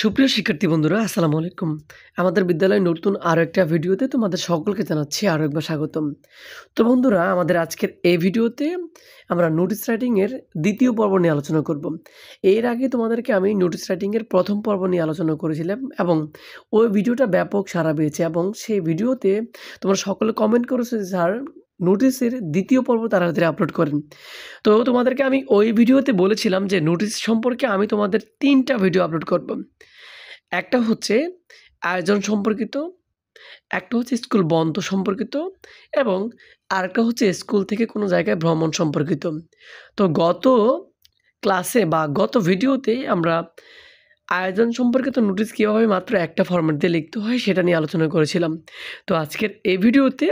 সুপ্রিয় শিক্ষার্থী বন্ধুরা, আসসালামু আলাইকুম। আমাদের বিদ্যালয়ে নতুন আরো একটা ভিডিওতে তোমাদের সকলকে জানাচ্ছি আরো একবার স্বাগতম। তো বন্ধুরা, আমাদের আজকের এই ভিডিওতে আমরা নোটিস রাইটিং এর দ্বিতীয় পর্ব নিয়ে আলোচনা করব। এর আগে তোমাদেরকে আমি নোটিস রাইটিং এর প্রথম পর্ব নিয়ে আলোচনা করেছিলাম এবং ওই ভিডিওটা ব্যাপক সাড়া পেয়েছে এবং সেই ভিডিওতে তোমরা সকলে কমেন্ট করেছো যে স্যার নোটিসের দ্বিতীয় পর্ব তাড়াতাড়ি আপলোড করেন। তো তোমাদেরকে আমি ওই ভিডিওতে বলেছিলাম যে নোটিস সম্পর্কে আমি তোমাদের ৩টা ভিডিও আপলোড করব। একটা হচ্ছে আয়োজন সম্পর্কিত, একটা হচ্ছে স্কুল বন্ধ সম্পর্কিত এবং আরেকটা হচ্ছে স্কুল থেকে কোনো জায়গায় ভ্রমণ সম্পর্কিত। তো গত ক্লাসে বা গত ভিডিওতে আমরা আয়োজন সম্পর্কিত নোটিস কীভাবে মাত্র একটা ফরম্যাট দিয়ে লিখতে হয় সেটা নিয়ে আলোচনা করেছিলাম। তো আজকের এই ভিডিওতে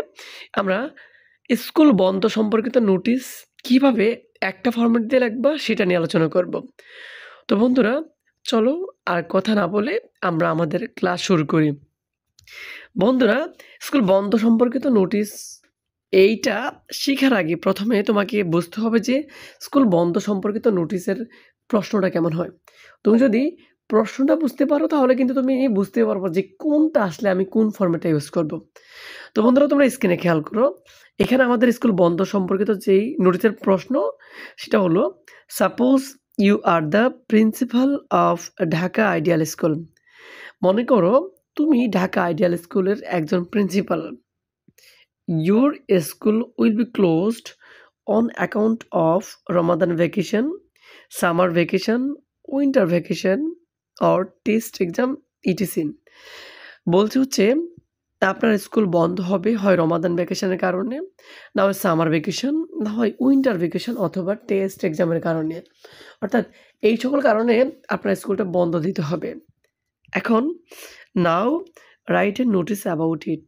আমরা স্কুল বন্ধ সম্পর্কিত নোটিস কীভাবে একটা ফরম্যাট দিয়ে লিখবা সেটা নিয়ে আলোচনা করব। তো বন্ধুরা, চলো আর কথা না বলে আমরা আমাদের ক্লাস শুরু করি। বন্ধুরা, স্কুল বন্ধ সম্পর্কিত নোটিস এইটা শিখার আগে প্রথমে তোমাকে বুঝতে হবে যে স্কুল বন্ধ সম্পর্কিত নোটিসের প্রশ্নটা কেমন হয়। তুমি যদি প্রশ্নটা বুঝতে পারো তাহলে কিন্তু তুমি বুঝতে পারবো যে কোনটা আসলে আমি কোন ফরম্যাটটা ইউজ করব। তো বন্ধুরা, তোমরা স্ক্রিনে খেয়াল করো। এখানে আমাদের স্কুল বন্ধ সম্পর্কিত যেই নোটিসের প্রশ্ন সেটা হলো, suppose you are the principal of Dhaka ideal school. মনে করো তুমি ঢাকা আইডিয়াল স্কুলের একজন principal. Your school will be closed on account of Ramadan vacation, summer vacation, winter vacation or test exam etc. বলছে হচ্ছে আপনার স্কুল বন্ধ হবে হয় রমাদান ভ্যাকেশনের কারণে, না হয় সামার ভ্যাকেশন, না হয় উইন্টার ভ্যাকেশন অথবা টেস্ট এক্সামের কারণে। অর্থাৎ এই সকল কারণে আপনার স্কুলটা বন্ধ দিতে হবে। এখন now write a notice about it.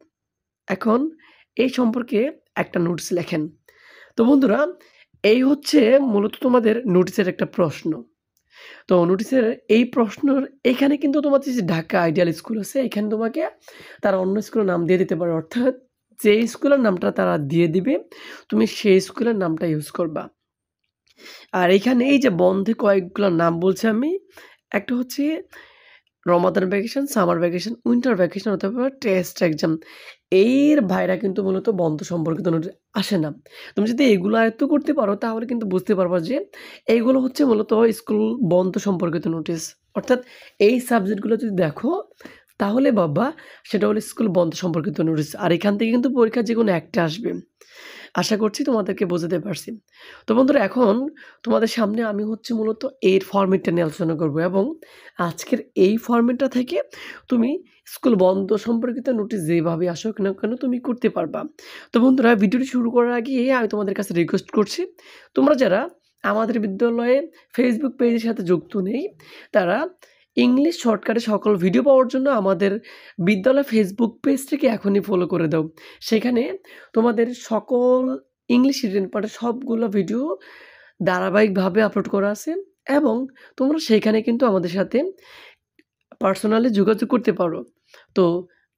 এখন এই সম্পর্কে একটা নোটিস লেখেন। তো বন্ধুরা, এই হচ্ছে মূলত তোমাদের নোটিসের একটা প্রশ্ন। তো নোটিসের এই প্রশ্নের এখানে কিন্তু তোমাদের যে ঢাকা আইডিয়াল স্কুল আছে এখানে তোমাকে তারা অন্য স্কুলের নাম দিয়ে দিতে পারে। অর্থাৎ যে স্কুলের নামটা তারা দিয়ে দিবে তুমি সেই স্কুলের নামটা ইউজ করবা। আর এখানে এই যে বন্ধে কয়েকগুলোর নাম বলছি আমি, একটা হচ্ছে Ramadan vacation, summer vacation, winter vacation অথবা টেস্ট এক্সাম। এর বাইরে কিন্তু মূলত বন্ধ সম্পর্কিত নোটিস আসে না। তুমি যদি এগুলো আয়ত্ত করতে পারো তাহলে কিন্তু বুঝতে পারবা যে এইগুলো হচ্ছে মূলত স্কুল বন্ধ সম্পর্কিত নোটিস। অর্থাৎ এই সাবজেক্টগুলো যদি দেখো তাহলে ভাববা সেটা হলো স্কুল বন্ধ সম্পর্কিত নোটিস। আর এখান থেকে কিন্তু পরীক্ষার যেকোনো একটা আসবে। আশা করছি তোমাদেরকে বোঝাতে পারছি। তো বন্ধুরা, এখন তোমাদের সামনে আমি হচ্ছে মূলত এর ফরম্যাটটা নিয়ে আলোচনা করব এবং আজকের এই ফরম্যাটটা থেকে তুমি স্কুল বন্ধ সম্পর্কিত নোটিস যেভাবে আসুক না কেন তুমি করতে পারবা। তো বন্ধুরা, ভিডিওটি শুরু করার আগে আমি তোমাদের কাছে রিকোয়েস্ট করছি, তোমরা যারা আমাদের বিদ্যালয়ে ফেসবুক পেজের সাথে যুক্ত নেই তারা ইংলিশ শর্টকাটে সকল ভিডিও পাওয়ার জন্য আমাদের বিদ্যালয় ফেসবুক পেজটিকে এখনই ফলো করে দাও। সেখানে তোমাদের সকল ইংলিশ রিটেন পার্টের সবগুলো ভিডিও ধারাবাহিকভাবে আপলোড করা আছে এবং তোমরা সেখানে কিন্তু আমাদের সাথে পার্সোনালি যোগাযোগ করতে পারো। তো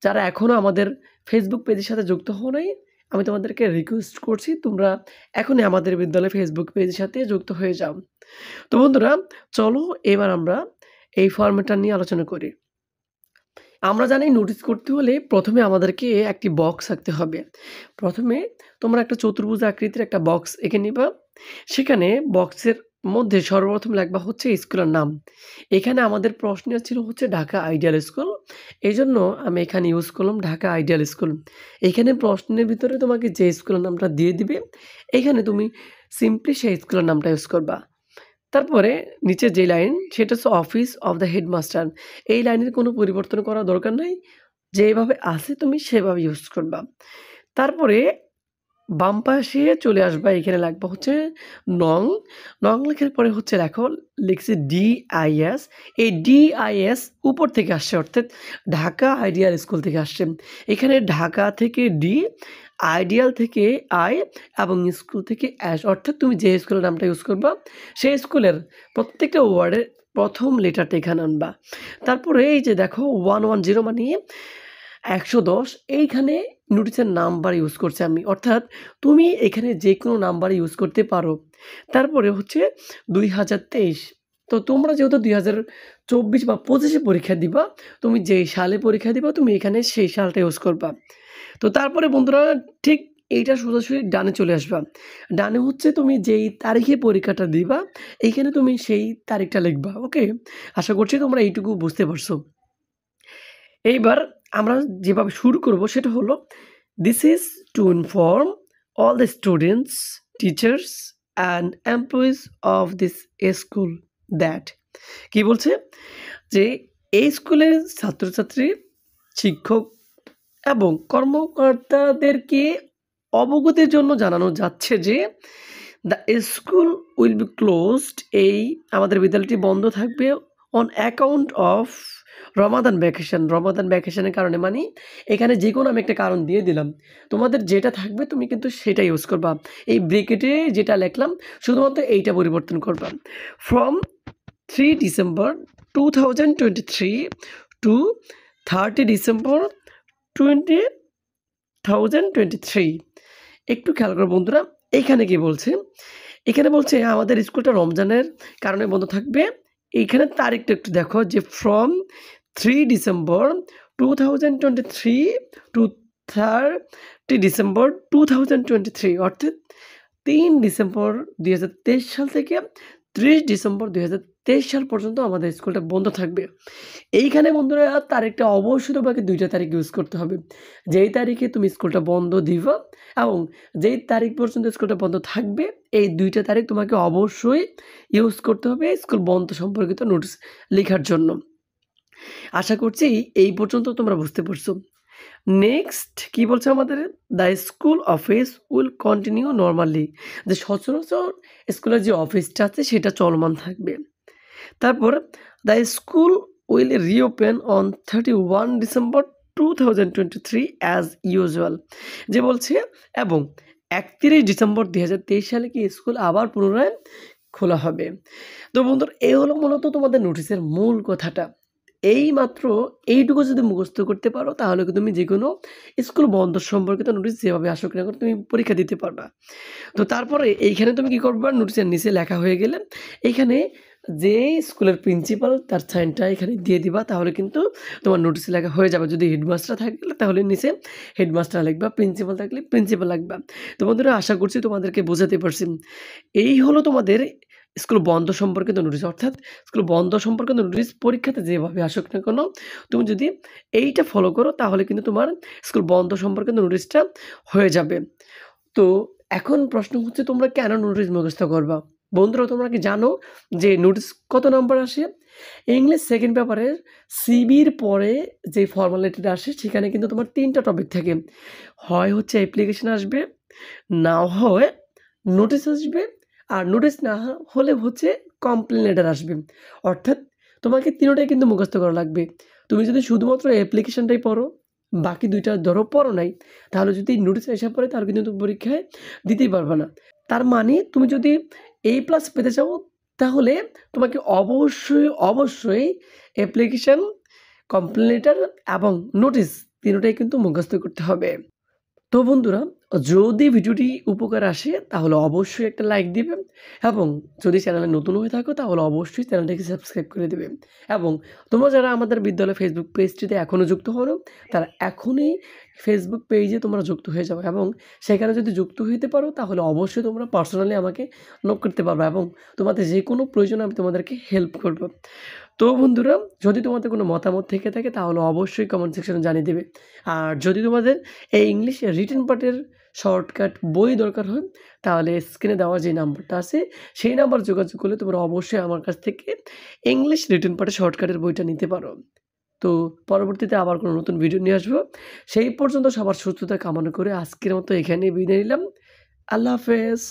যারা এখনও আমাদের ফেসবুক পেজের সাথে যুক্ত হও নাই, আমি তোমাদেরকে রিকোয়েস্ট করছি তোমরা এখনই আমাদের বিদ্যালয় ফেসবুক পেজের সাথে যুক্ত হয়ে যাও। তো বন্ধুরা, চলো এবার আমরা এই ফরম্যাটটা নিয়ে আলোচনা করি। আমরা জানি নোটিস করতে হলে প্রথমে আমাদেরকে একটি বক্স আঁকতে হবে। প্রথমে তোমরা একটা চতুর্ভুজ আকৃতির একটা বক্স এঁকে নিবা। সেখানে বক্সের মধ্যে সর্বপ্রথম লিখবা হচ্ছে স্কুলের নাম। এখানে আমাদের প্রশ্ন ছিল হচ্ছে ঢাকা আইডিয়াল স্কুল। এজন্য আমি এখানে ইউজ করলাম ঢাকা আইডিয়াল স্কুল। এখানে প্রশ্নের ভিতরে তোমাকে যে স্কুলের নামটা দিয়ে দিবে, এখানে তুমি সিম্পলি সেই স্কুলের নামটা ইউজ করবা। তারপরে নিচে যে লাইন সেটা হচ্ছে অফিস অফ দ্য হেডমাস্টার। এই লাইনের কোনো পরিবর্তন করার দরকার নাই। যেভাবে আছে তুমি সেভাবে ইউজ করবা। তারপরে বাম পাশে চলে আসবা, এখানে লিখবা হচ্ছে নং। নং লেখার পরে হচ্ছে লিখছি ডিআইএস। এই ডিআইএস উপর থেকে আসছে অর্থাৎ ঢাকা আইডিয়াল স্কুল থেকে আসছে। এখানে ঢাকা থেকে ডি, আইডিয়াল থেকে আই এবং স্কুল থেকে অ্যাশ। অর্থাৎ তুমি যে স্কুলের নামটা ইউজ করবা সেই স্কুলের প্রত্যেকটা ওয়ার্ডের প্রথম লেটারটা এখানে আনবা। তারপরে এই যে দেখো 110 মানে 110, এইখানে নোটিসের নাম্বার ইউজ করছি আমি। অর্থাৎ তুমি এখানে যে কোনো নাম্বার ইউজ করতে পারো। তারপরে হচ্ছে 2023। তো তোমরা যেহেতু 2024 বা 25-এ পরীক্ষা দিবা, তুমি যেই সালে পরীক্ষা দিবা তুমি এখানে সেই সালটা ইউজ করবা। তো তারপরে বন্ধুরা ঠিক এইটা সোজাসুজি ডানে চলে আসবা। ডানে হচ্ছে তুমি যেই তারিখে পরীক্ষাটা দিবা, এইখানে তুমি সেই তারিখটা লিখবা। ওকে? আশা করছি তোমরা এইটুকু বুঝতে পারছো। এইবার আমরা যেভাবে শুরু করব সেটা হলো, "This is to inform all the students, teachers and employees of this school that" কি বলছে? যে এই স্কুলের ছাত্রছাত্রী, শিক্ষক এবং কর্মকর্তাদেরকে অবগতির জন্য জানানো যাচ্ছে যে the school will be closed, এই আমাদের বিদ্যালয়টি বন্ধ থাকবে on account of Ramadan vacation. Ramadan ভ্যাকেশনের কারণে মানে এখানে যেকোনো আমি একটা কারণ দিয়ে দিলাম। তোমাদের যেটা থাকবে তুমি কিন্তু সেটা ইউজ করবা। এই ব্রেকেটে যেটা লিখলাম শুধুমাত্র এইটা পরিবর্তন করবা। From 3 December 2023 to 30 December 2023। একটু খেয়াল করো বন্ধুরা, এইখানে কি বলছে? এখানে বলছে আমাদের স্কুলটা রমজানের কারণে বন্ধ থাকবে। এইখানে তারিখটা একটু দেখো যে ফ্রম 3 ডিসেম্বর 2023 টু 30 ডিসেম্বর 2023, অর্থাৎ 3 ডিসেম্বর 2023 সাল থেকে 30 ডিসেম্বর 2023 সাল পর্যন্ত আমাদের স্কুলটা বন্ধ থাকবে। এইখানে বন্ধুরা তারিখটা অবশ্যই তোমাকে 2টা তারিখ ইউজ করতে হবে। যেই তারিখে তুমি স্কুলটা বন্ধ দিবা এবং যেই তারিখ পর্যন্ত স্কুলটা বন্ধ থাকবে, এই 2টা তারিখ তোমাকে অবশ্যই ইউজ করতে হবে স্কুল বন্ধ সম্পর্কিত নোটিশ লেখার জন্য। আশা করছি এই পর্যন্ত তোমরা বুঝতে পারছো। নেক্সট কি বলছে আমাদের? The school office will continue normally, যে সচরাচর স্কুলের যে অফিসটা আছে সেটা চলমান থাকবে। তারপর the school will reopen on 31 December 2023 as usual, যে বলছে এবং 31 ডিসেম্বর 2023 সালে কি স্কুল আবার পুনরায় খোলা হবে। তো বন্ধুরা এই হলো মূলত তোমাদের নোটিশের মূল কথাটা। এইমাত্র এইটুকু যদি মুখস্থ করতে পারো তাহলে তুমি যেকোনো স্কুল বন্ধ সম্পর্কিত নোটিশ যেভাবে আসুক না কেন তুমি পরীক্ষা দিতে পারবা। তো তারপরে এইখানে তুমি কি করবা? নোটিশের নিচে লেখা হয়ে গেলে এইখানে যে স্কুলের প্রিন্সিপাল তার সাইনটা এখানে দিয়ে দিবা, তাহলে কিন্তু তোমার নোটিশ লেখা হয়ে যাবে। যদি হেডমাস্টার থাকলে তাহলে নিচে হেডমাস্টার লিখবা, প্রিন্সিপাল থাকলে প্রিন্সিপাল লিখবা। তো বন্ধুরা আশা করছি তোমাদেরকে বোঝাতে পারছি। এই হলো তোমাদের স্কুল বন্ধ সম্পর্কিত নোটিশ, অর্থাৎ স্কুল বন্ধ সম্পর্কিত নোটিশ পরীক্ষাতে যেভাবে আসুক না কেন তুমি যদি এইটা ফলো করো তাহলে কিন্তু তোমার স্কুল বন্ধ সম্পর্কিত নোটিশটা হয়ে যাবে। তো এখন প্রশ্ন হচ্ছে তোমরা কেন নোটিশ মুখস্থ করবা? বন্ধুরা তোমরা কি জানো যে নোটিশ কত নাম্বার আসে? ইংলিশ সেকেন্ড পেপারের সিবির পরে যে ফর্মালিটিটা আসে সেখানে কিন্তু তোমার 3টা টপিক থাকে। হয় হচ্ছে অ্যাপ্লিকেশন আসবে, না হয় নোটিশ আসবে, আর নোটিশ না হলে হচ্ছে কমপ্লেন লেটার আসবে। অর্থাৎ তোমাকে 3টাই কিন্তু মুখস্থ করা লাগবে। তুমি যদি শুধুমাত্র অ্যাপ্লিকেশনটাই পড়ো, বাকি 2টা ধরো পড়ো নাই, তাহলে যদি নোটিশ এসে পড়ে তাহলে কিন্তু তুমি পরীক্ষায় দিতেই পারবে না। তার মানে তুমি যদি A+ পেতে চাও তাহলে তোমাকে অবশ্যই অ্যাপ্লিকেশন, কমপ্লেন লেটার এবং নোটিশ 3টাই কিন্তু মুখস্থ করতে হবে। তো বন্ধুরা যদি ভিডিওটি উপকার আসে তাহলে অবশ্যই একটা লাইক দিবেন এবং যদি চ্যানেলে নতুন হয়ে থাকো তাহলে অবশ্যই চ্যানেলটিকে সাবস্ক্রাইব করে দেবে। এবং তোমরা যারা আমাদের বিদ্যালয় ফেসবুক পেজটিতে এখনও যুক্ত হও তারা এখনই ফেসবুক পেজে তোমরা যুক্ত হয়ে যাবে এবং সেখানে যদি যুক্ত হতে পারো তাহলে অবশ্যই তোমরা পার্সোনালি আমাকে নক করতে পারবে এবং তোমাদের যে কোনো প্রয়োজনে আমি তোমাদেরকে হেল্প করব। তো বন্ধুরা যদি তোমাদের কোনো মতামত থেকে থাকে তাহলে অবশ্যই কমেন্ট সেকশনে জানিয়ে দেবে। আর যদি তোমাদের এই ইংলিশ রিটেন পার্টের শর্টকাট বই দরকার হয় তাহলে স্ক্রিনে দেওয়া যে নাম্বারটা আছে সেই নাম্বার যোগাযোগ করলে তোমরা অবশ্যই আমার কাছ থেকে ইংলিশ রিটেন পার্টের শর্টকাটের বইটা নিতে পারো। তো পরবর্তীতে আবার কোনো নতুন ভিডিও নিয়ে আসবো। সেই পর্যন্ত সবার সুস্থতা কামনা করে আজকের মতো এখানেই বিদায় নিলাম। আল্লাহ হাফেজ।